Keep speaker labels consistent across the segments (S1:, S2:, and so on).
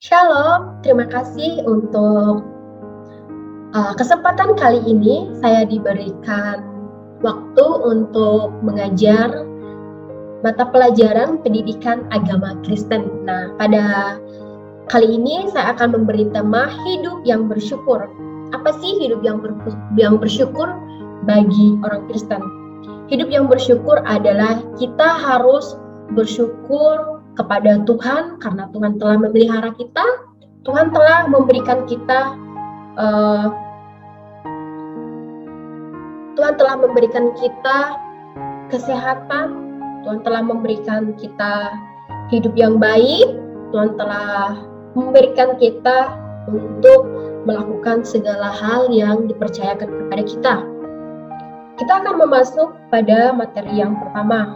S1: Shalom, terima kasih untuk kesempatan kali ini saya diberikan waktu untuk mengajar mata pelajaran pendidikan agama Kristen. Nah, pada kali ini saya akan memberi tema hidup yang bersyukur. Apa sih hidup yang bersyukur bagi orang Kristen? Hidup yang bersyukur adalah kita harus bersyukur kepada Tuhan karena Tuhan telah memelihara kita, Tuhan telah memberikan kita Tuhan telah memberikan kita kesehatan, Tuhan telah memberikan kita hidup yang baik, Tuhan telah memberikan kita untuk melakukan segala hal yang dipercayakan kepada kita. Kita akan memasuk pada materi yang pertama.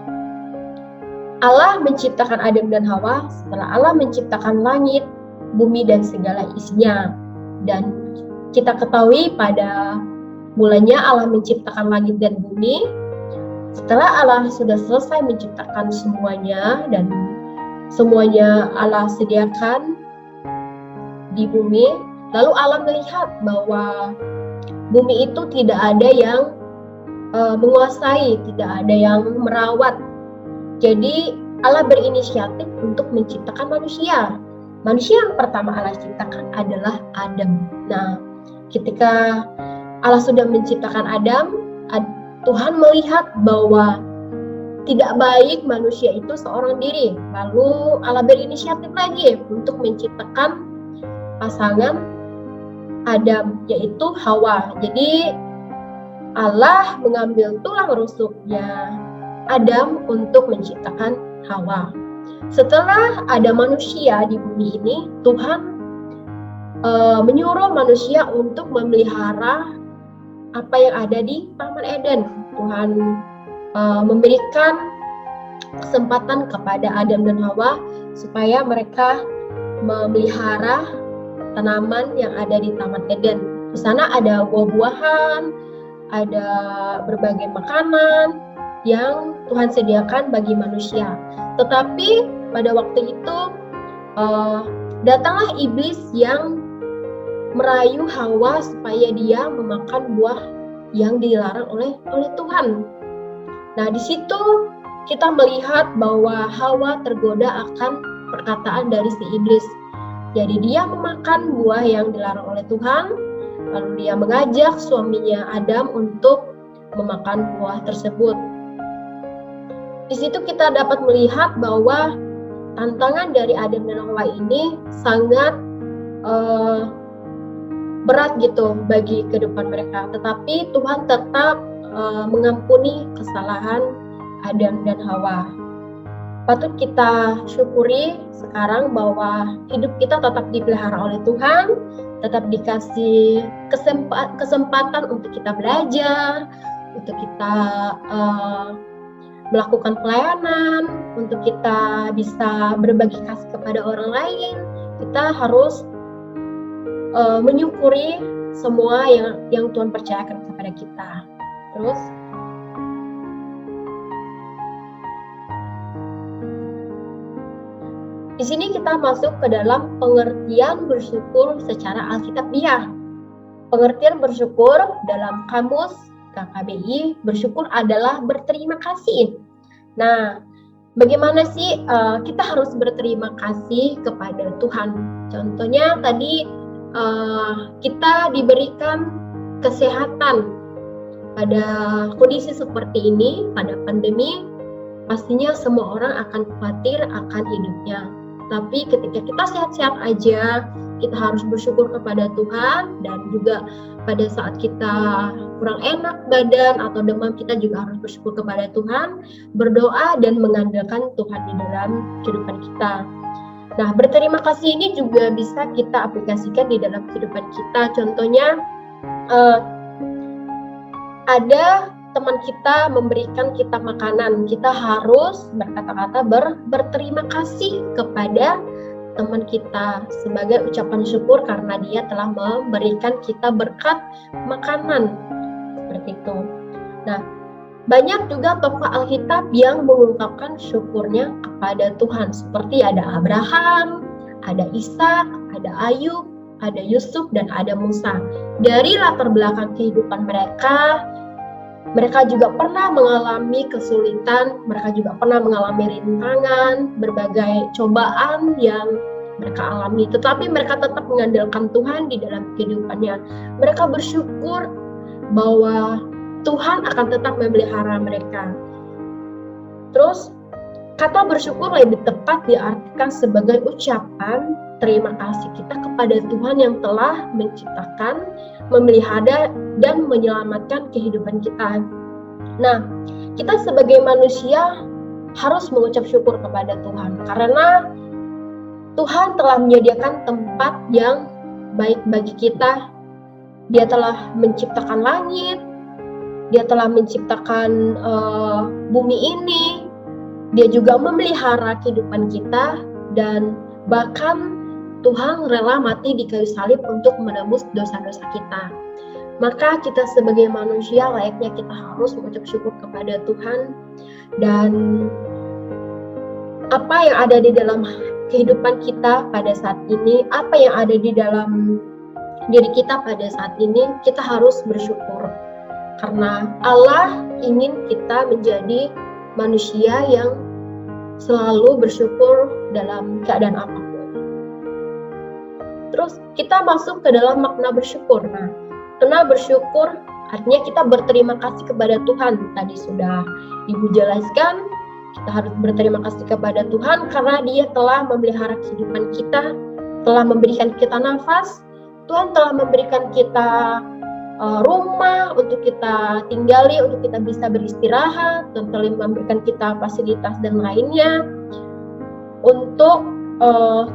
S1: Allah menciptakan Adam dan Hawa setelah Allah menciptakan langit, bumi, dan segala isinya. Dan kita ketahui pada mulanya Allah menciptakan langit dan bumi. Setelah Allah sudah selesai menciptakan semuanya dan semuanya Allah sediakan di bumi, lalu Allah melihat bahwa bumi itu tidak ada yang menguasai, tidak ada yang merawat. Jadi Allah berinisiatif untuk menciptakan manusia. Manusia yang pertama Allah ciptakan adalah Adam. Nah, ketika Allah sudah menciptakan Adam, Tuhan melihat bahwa tidak baik manusia itu seorang diri. Lalu Allah berinisiatif lagi untuk menciptakan pasangan Adam, yaitu Hawa. Jadi Allah mengambil tulang rusuknya Adam untuk menciptakan Hawa. Setelah ada manusia di bumi ini, Tuhan menyuruh manusia untuk memelihara apa yang ada di Taman Eden. Tuhan memberikan kesempatan kepada Adam dan Hawa supaya mereka memelihara tanaman yang ada di Taman Eden. Di sana ada buah-buahan, ada berbagai makanan yang Tuhan sediakan bagi manusia. Tetapi pada waktu itu datanglah iblis yang merayu Hawa supaya dia memakan buah yang dilarang oleh Tuhan. Nah, di situ kita melihat bahwa Hawa tergoda akan perkataan dari si iblis. Jadi dia memakan buah yang dilarang oleh Tuhan, lalu dia mengajak suaminya Adam untuk memakan buah tersebut. Di situ kita dapat melihat bahwa tantangan dari Adam dan Hawa ini sangat berat gitu bagi kehidupan mereka, tetapi Tuhan tetap mengampuni kesalahan Adam dan Hawa. Patut kita syukuri sekarang bahwa hidup kita tetap dipelihara oleh Tuhan, tetap dikasih kesempatan untuk kita belajar, untuk kita melakukan pelayanan, untuk kita bisa berbagi kasih kepada orang lain. Kita harus menyukuri semua yang Tuhan percayakan kepada kita. Terus di sini kita masuk ke dalam pengertian bersyukur secara alkitabiah. Pengertian bersyukur dalam kamus KKBI, bersyukur adalah berterima kasih. Nah, bagaimana sih kita harus berterima kasih kepada Tuhan? Contohnya tadi kita diberikan kesehatan pada kondisi seperti ini, pada pandemi, pastinya semua orang akan khawatir akan hidupnya. Tapi ketika kita sehat-sehat aja, kita harus bersyukur kepada Tuhan, dan juga pada saat kita kurang enak badan atau demam, kita juga harus bersyukur kepada Tuhan, berdoa dan mengandalkan Tuhan di dalam kehidupan kita. Nah, berterima kasih ini juga bisa kita aplikasikan di dalam kehidupan kita. Contohnya, ada teman kita memberikan kita makanan, kita harus berkata-kata berterima kasih kepada teman kita sebagai ucapan syukur karena dia telah memberikan kita berkat makanan, seperti itu. Nah, banyak juga tokoh Alkitab yang mengungkapkan syukurnya kepada Tuhan, seperti ada Abraham, ada Ishak, ada Ayub, ada Yusuf, dan ada Musa. Dari latar belakang kehidupan mereka juga pernah mengalami kesulitan, mereka juga pernah mengalami rintangan, berbagai cobaan yang mereka alami, tetapi mereka tetap mengandalkan Tuhan di dalam kehidupannya. Mereka bersyukur bahwa Tuhan akan tetap memelihara mereka. Terus, kata bersyukur lebih tepat diartikan sebagai ucapan terima kasih kita kepada Tuhan yang telah menciptakan, memelihara, dan menyelamatkan kehidupan kita. Nah, kita sebagai manusia harus mengucap syukur kepada Tuhan, karena Tuhan telah menyediakan tempat yang baik bagi kita. Dia telah menciptakan langit, Dia telah menciptakan bumi ini, Dia juga memelihara kehidupan kita, dan bahkan Tuhan rela mati di kayu salib untuk menebus dosa-dosa kita. Maka kita sebagai manusia layaknya kita harus mengucap syukur kepada Tuhan, dan apa yang ada di dalam kehidupan kita pada saat ini, apa yang ada di dalam diri kita pada saat ini, kita harus bersyukur. Karena Allah ingin kita menjadi manusia yang selalu bersyukur dalam keadaan apapun. Terus kita masuk ke dalam makna bersyukur. Nah, karena bersyukur artinya kita berterima kasih kepada Tuhan. Tadi sudah Ibu jelaskan, kita harus berterima kasih kepada Tuhan karena Dia telah memelihara kehidupan kita, telah memberikan kita nafas, Tuhan telah memberikan kita rumah untuk kita tinggali, untuk kita bisa beristirahat, Tuhan telah memberikan kita fasilitas dan lainnya untuk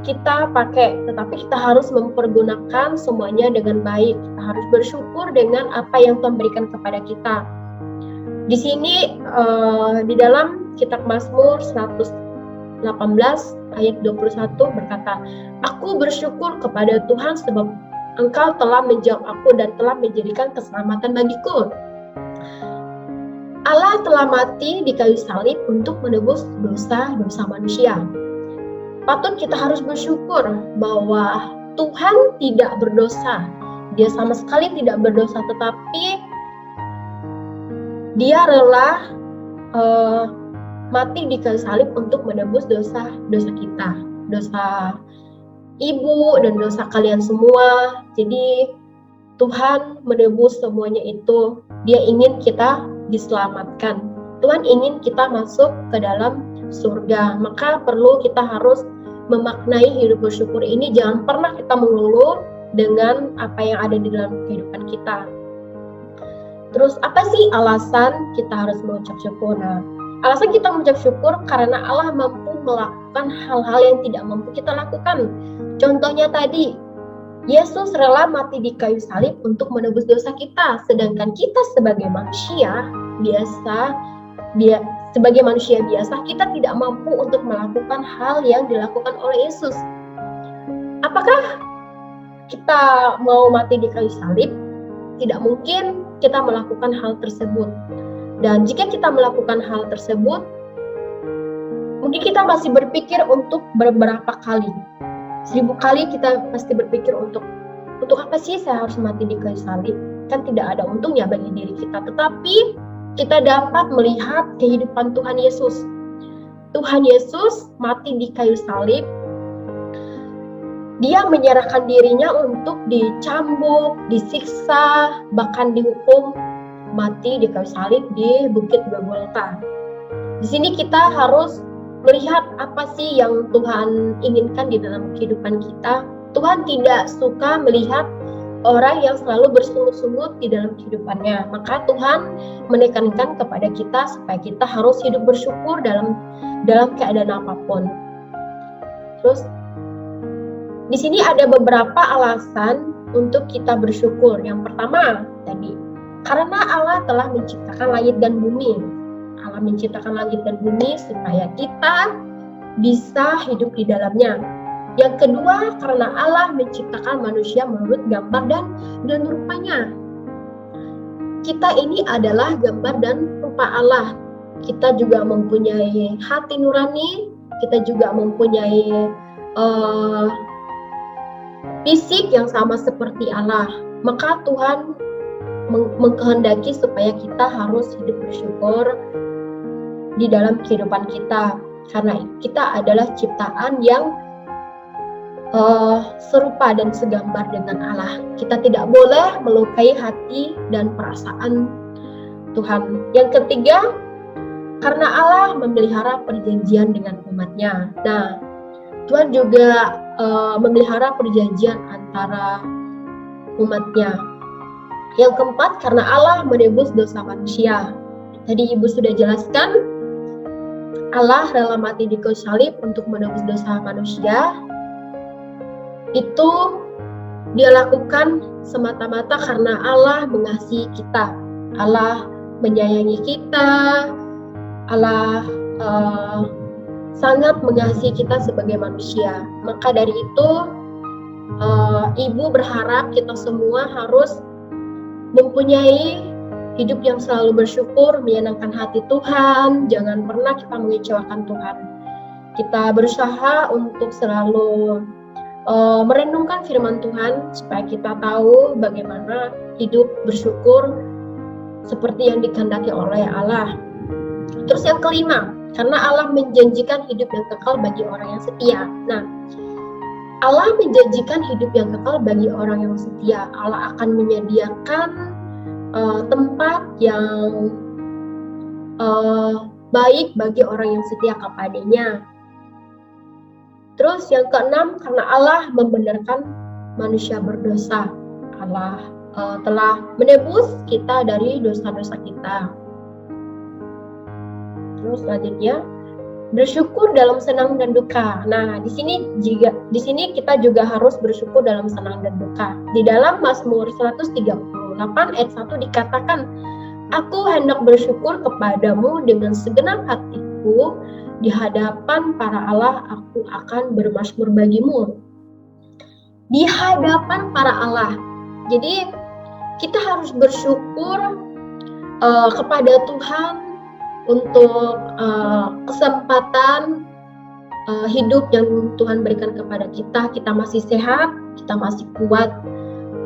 S1: kita pakai, tetapi kita harus mempergunakan semuanya dengan baik. Kita harus bersyukur dengan apa yang Tuhan berikan kepada kita. Di sini di dalam kitab Mazmur 118 ayat 21 berkata, "Aku bersyukur kepada Tuhan sebab Engkau telah menjawab aku dan telah menjadikan keselamatan bagiku." Allah telah mati di kayu salib untuk menebus dosa-dosa manusia. Patut kita harus bersyukur bahwa Tuhan tidak berdosa. Dia sama sekali tidak berdosa, tetapi Dia rela mati di kayu salib untuk menebus dosa-dosa kita, dosa ibu dan dosa kalian semua. Jadi Tuhan menebus semuanya itu. Dia ingin kita diselamatkan. Tuhan ingin kita masuk ke dalam surga. Maka perlu kita harus memaknai hidup bersyukur ini. Jangan pernah kita mengeluh dengan apa yang ada di dalam kehidupan kita. Terus apa sih alasan kita harus mengucap syukur? Nah, alasan kita mengucap syukur karena Allah mampu melakukan hal-hal yang tidak mampu kita lakukan. Contohnya tadi, Yesus rela mati di kayu salib untuk menebus dosa kita, sedangkan kita sebagai manusia biasa, kita tidak mampu untuk melakukan hal yang dilakukan oleh Yesus. Apakah kita mau mati di kayu salib? Tidak mungkin kita melakukan hal tersebut. Dan jika kita melakukan hal tersebut, mungkin kita masih berpikir untuk beberapa kali. 1000 kali kita pasti berpikir untuk apa sih saya harus mati di kayu salib? Kan tidak ada untungnya bagi diri kita. Tetapi kita dapat melihat kehidupan Tuhan Yesus. Tuhan Yesus mati di kayu salib. Dia menyerahkan dirinya untuk dicambuk, disiksa, bahkan dihukum mati di kayu salib di Bukit Golgota. Di sini kita harus melihat apa sih yang Tuhan inginkan di dalam kehidupan kita. Tuhan tidak suka melihat orang yang selalu bersungut-sungut di dalam kehidupannya. Maka Tuhan menekankan kepada kita supaya kita harus hidup bersyukur dalam keadaan apapun. Terus di sini ada beberapa alasan untuk kita bersyukur. Yang pertama tadi, karena Allah telah menciptakan langit dan bumi. Allah menciptakan langit dan bumi supaya kita bisa hidup di dalamnya. Yang kedua, karena Allah menciptakan manusia menurut gambar dan rupanya. Kita ini adalah gambar dan rupa Allah. Kita juga mempunyai hati nurani, kita juga mempunyai uh, fisik yang sama seperti Allah, maka Tuhan mengkehendaki supaya kita harus hidup bersyukur di dalam kehidupan kita, karena kita adalah ciptaan yang serupa dan segambar dengan Allah. Kita tidak boleh melukai hati dan perasaan Tuhan. Yang ketiga, karena Allah memelihara perjanjian dengan umatnya. Nah, Tuhan juga memelihara perjanjian antara umatnya. Yang keempat, karena Allah menebus dosa manusia. Tadi Ibu sudah jelaskan, Allah rela mati di kayu salib untuk menebus dosa manusia. Itu Dia lakukan semata-mata karena Allah mengasihi kita. Allah menyayangi kita. Allah sangat mengasihi kita sebagai manusia. Maka dari itu, Ibu berharap kita semua harus mempunyai hidup yang selalu bersyukur, menyenangkan hati Tuhan. Jangan pernah kita mengecewakan Tuhan. Kita berusaha untuk selalu merenungkan firman Tuhan supaya kita tahu bagaimana hidup bersyukur seperti yang dikehendaki oleh Allah. Terus yang kelima, karena Allah menjanjikan hidup yang kekal bagi orang yang setia. Nah, Allah menjanjikan hidup yang kekal bagi orang yang setia. Allah akan menyediakan tempat yang baik bagi orang yang setia kepadanya. Terus yang keenam, karena Allah membenarkan manusia berdosa. Allah telah menebus kita dari dosa-dosa kita. Terus selanjutnya, bersyukur dalam senang dan duka. Nah, di sini kita juga harus bersyukur dalam senang dan duka. Di dalam Mazmur 138 ayat 1 dikatakan, "Aku hendak bersyukur kepadamu dengan segenap hatiku, di hadapan para Allah aku akan bermazmur bagimu." Di hadapan para Allah. Jadi kita harus bersyukur kepada Tuhan untuk kesempatan hidup yang Tuhan berikan kepada kita. Kita masih sehat, kita masih kuat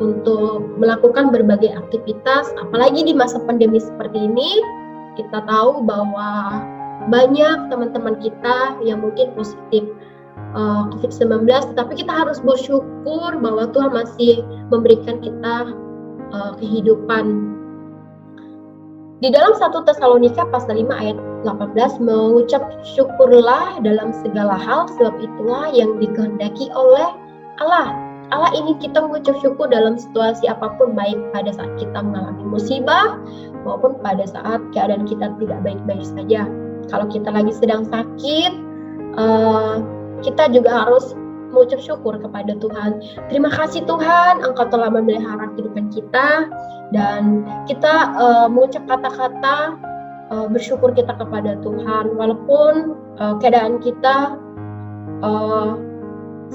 S1: untuk melakukan berbagai aktivitas. Apalagi di masa pandemi seperti ini, kita tahu bahwa banyak teman-teman kita yang mungkin positif COVID-19, tetapi kita harus bersyukur bahwa Tuhan masih memberikan kita kehidupan. Di dalam 1 Tesalonika pasal 5 ayat 18, mengucap syukurlah dalam segala hal, sebab itulah yang dikehendaki oleh Allah. Allah ingin kita mengucap syukur dalam situasi apapun, baik pada saat kita mengalami musibah maupun pada saat keadaan kita tidak baik-baik saja. Kalau kita lagi sedang sakit, kita juga harus mengucap syukur kepada Tuhan. Terima kasih Tuhan, Engkau telah memelihara kehidupan kita, dan kita mengucap kata-kata bersyukur kita kepada Tuhan walaupun keadaan kita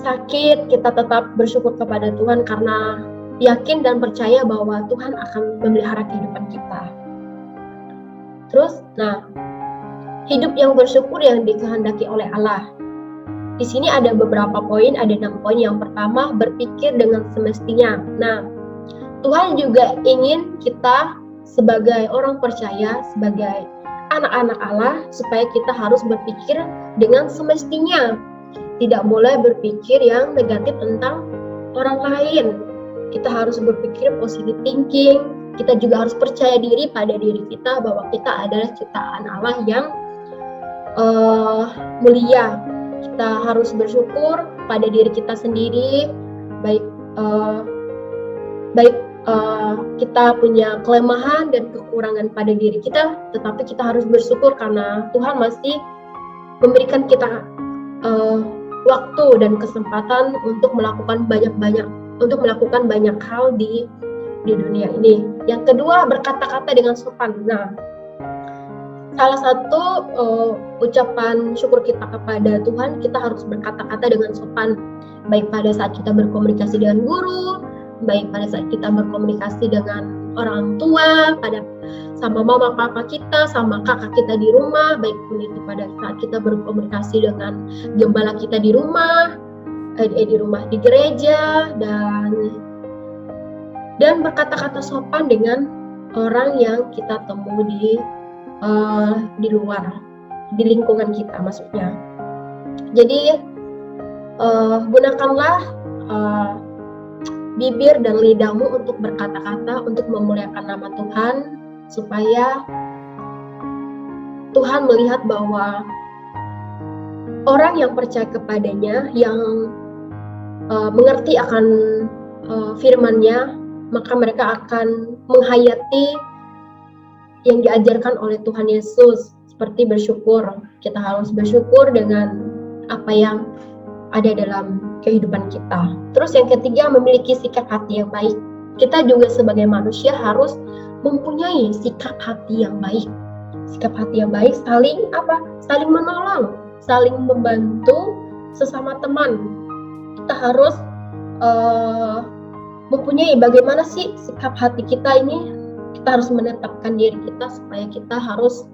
S1: sakit. Kita tetap bersyukur kepada Tuhan karena yakin dan percaya bahwa Tuhan akan memelihara kehidupan kita. Terus, nah, hidup yang bersyukur yang dikehendaki oleh Allah. Di sini ada beberapa poin, ada 6 poin. Yang pertama, berpikir dengan semestinya. Nah, Tuhan juga ingin kita sebagai orang percaya, sebagai anak-anak Allah, supaya kita harus berpikir dengan semestinya. Tidak boleh berpikir yang negatif tentang orang lain. Kita harus berpikir positive thinking. Kita juga harus percaya diri pada diri kita bahwa kita adalah ciptaan Allah yang mulia. Kita harus bersyukur pada diri kita sendiri, baik kita punya kelemahan dan kekurangan pada diri kita, tetapi kita harus bersyukur karena Tuhan masih memberikan kita waktu dan kesempatan untuk melakukan banyak hal di dunia ini. Yang kedua, berkata-kata dengan sopan. Nah, salah satu ucapan syukur kita kepada Tuhan, kita harus berkata-kata dengan sopan, baik pada saat kita berkomunikasi dengan guru, baik pada saat kita berkomunikasi dengan orang tua, sama mama papa kita, sama kakak kita di rumah, baik pun itu pada saat kita berkomunikasi dengan gembala kita di rumah, di rumah di gereja, dan berkata-kata sopan dengan orang yang kita temui di luar, di lingkungan kita maksudnya. Jadi gunakanlah bibir dan lidahmu untuk berkata-kata, untuk memuliakan nama Tuhan, supaya Tuhan melihat bahwa orang yang percaya kepadanya, yang mengerti akan firman-Nya, maka mereka akan menghayati yang diajarkan oleh Tuhan Yesus, seperti bersyukur. Kita harus bersyukur dengan apa yang ada dalam kehidupan kita. Terus yang ketiga, memiliki sikap hati yang baik. Kita juga sebagai manusia harus mempunyai sikap hati yang baik. Sikap hati yang baik saling menolong, saling membantu sesama teman. Kita harus mempunyai bagaimana sih sikap hati kita ini. Kita harus menetapkan diri kita supaya kita harus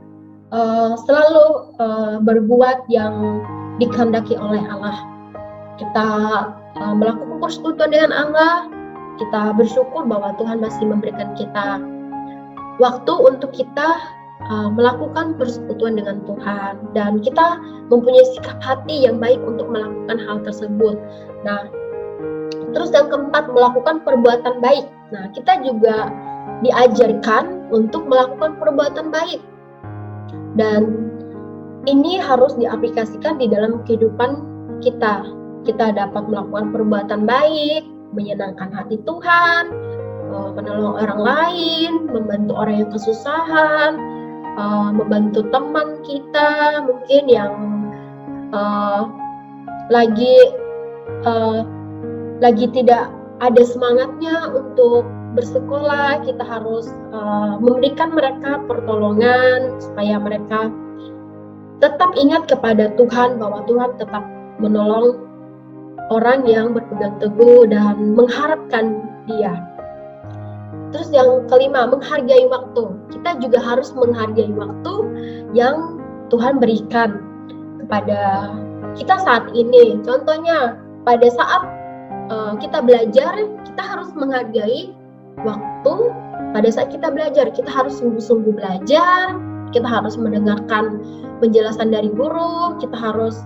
S1: selalu berbuat yang dikehendaki oleh Allah. Kita melakukan persekutuan dengan Allah. Kita bersyukur bahwa Tuhan masih memberikan kita waktu untuk kita melakukan persekutuan dengan Tuhan, dan kita mempunyai sikap hati yang baik untuk melakukan hal tersebut. Nah, terus yang keempat, melakukan perbuatan baik. Nah, kita juga diajarkan untuk melakukan perbuatan baik, dan ini harus diaplikasikan di dalam kehidupan kita. Kita dapat melakukan perbuatan baik, menyenangkan hati Tuhan, menolong orang lain, membantu orang yang kesusahan, membantu teman kita mungkin yang lagi tidak ada semangatnya untuk bersekolah. Kita harus memberikan mereka pertolongan supaya mereka tetap ingat kepada Tuhan, bahwa Tuhan tetap menolong orang yang berpegang teguh dan mengharapkan Dia. Terus yang kelima, menghargai waktu. Kita juga harus menghargai waktu yang Tuhan berikan kepada kita saat ini. Contohnya, pada saat kita belajar, kita harus menghargai waktu. Pada saat kita belajar, kita harus sungguh-sungguh belajar. Kita harus mendengarkan penjelasan dari guru. Kita harus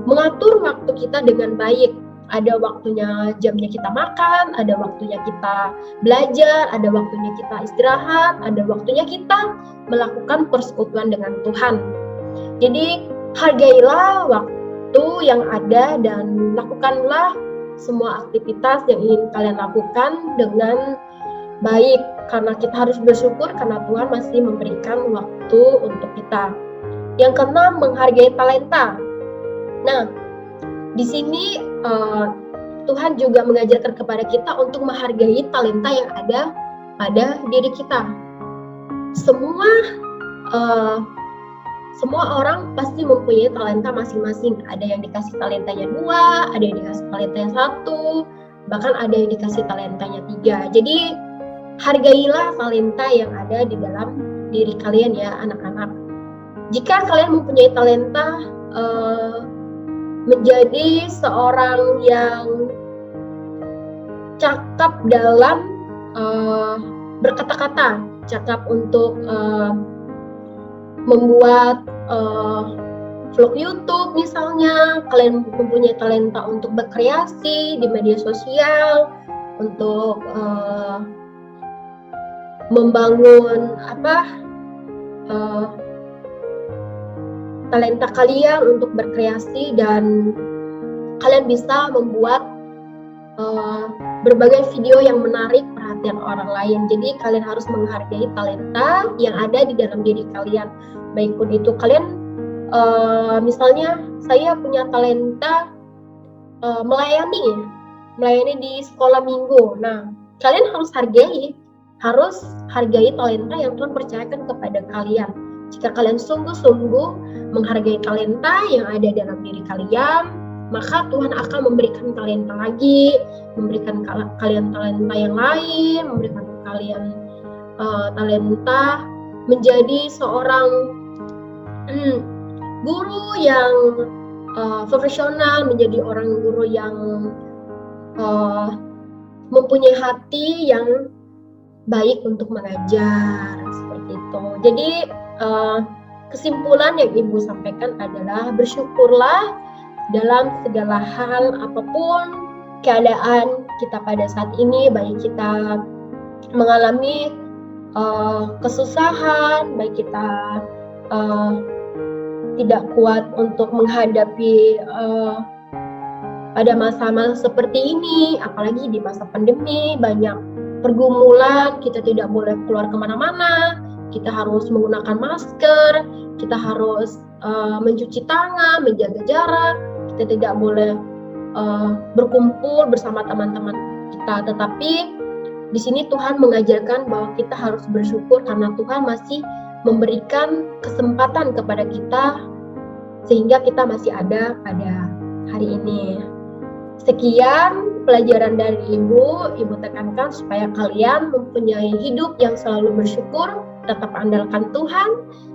S1: mengatur waktu kita dengan baik. Ada waktunya, jamnya kita makan, ada waktunya kita belajar, ada waktunya kita istirahat, ada waktunya kita melakukan persekutuan dengan Tuhan. Jadi hargailah waktu yang ada dan lakukanlah semua aktivitas yang ingin kalian lakukan dengan baik, karena kita harus bersyukur karena Tuhan masih memberikan waktu untuk kita. Yang keenam, menghargai talenta. Nah, di sini Tuhan juga mengajarkan kepada kita untuk menghargai talenta yang ada pada diri kita. Semua orang pasti mempunyai talenta masing-masing. Ada yang dikasih talentanya 2, ada yang dikasih talentanya 1, bahkan ada yang dikasih talentanya 3. Jadi hargailah talenta yang ada di dalam diri kalian ya, anak-anak. Jika kalian mempunyai talenta menjadi seorang yang cakap dalam berkata-kata, cakap untuk membuat vlog YouTube misalnya. Kalian mempunyai talenta untuk berkreasi di media sosial, untuk membangun talenta kalian untuk berkreasi, dan kalian bisa membuat berbagai video yang menarik perhatian orang lain. Jadi kalian harus menghargai talenta yang ada di dalam diri kalian. Baik pun itu kalian misalnya saya punya talenta melayani di sekolah minggu. Nah, kalian harus hargai talenta yang Tuhan percayakan kepada kalian. Jika kalian sungguh-sungguh menghargai talenta yang ada dalam diri kalian, maka Tuhan akan memberikan talenta lagi, memberikan kalian talenta yang lain, memberikan kalian talenta menjadi seorang guru yang profesional, menjadi orang guru yang mempunyai hati yang baik untuk mengajar, seperti itu. Jadi kesimpulan yang Ibu sampaikan adalah bersyukurlah dalam segala hal, apapun keadaan kita pada saat ini, baik kita mengalami kesusahan, baik kita tidak kuat untuk menghadapi pada masa-masa seperti ini, apalagi di masa pandemi, banyak pergumulan, kita tidak boleh keluar kemana-mana, kita harus menggunakan masker, kita harus mencuci tangan, menjaga jarak, kita tidak boleh berkumpul bersama teman-teman kita. Tetapi di sini Tuhan mengajarkan bahwa kita harus bersyukur karena Tuhan masih memberikan kesempatan kepada kita sehingga kita masih ada pada hari ini. Sekian pelajaran dari Ibu tekankan supaya kalian mempunyai hidup yang selalu bersyukur, tetap andalkan Tuhan,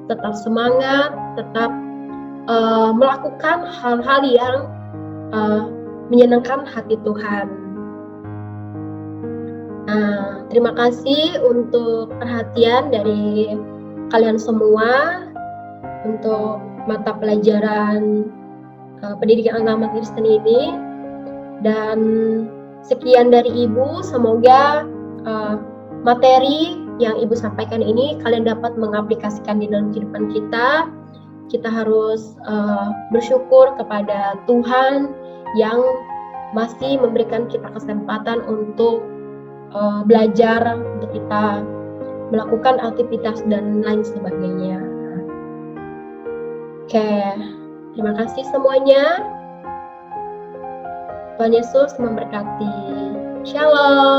S1: tetap semangat, tetap melakukan hal-hal yang menyenangkan hati Tuhan. Terima kasih untuk perhatian dari kalian semua untuk mata pelajaran pendidikan agama Kristen ini. Dan sekian dari Ibu, semoga materi yang Ibu sampaikan ini kalian dapat mengaplikasikan di dalam kehidupan kita. Kita harus bersyukur kepada Tuhan yang masih memberikan kita kesempatan untuk belajar, untuk kita melakukan aktivitas dan lain sebagainya. Oke, terima kasih semuanya. Tuhan Yesus memberkati. Shalom.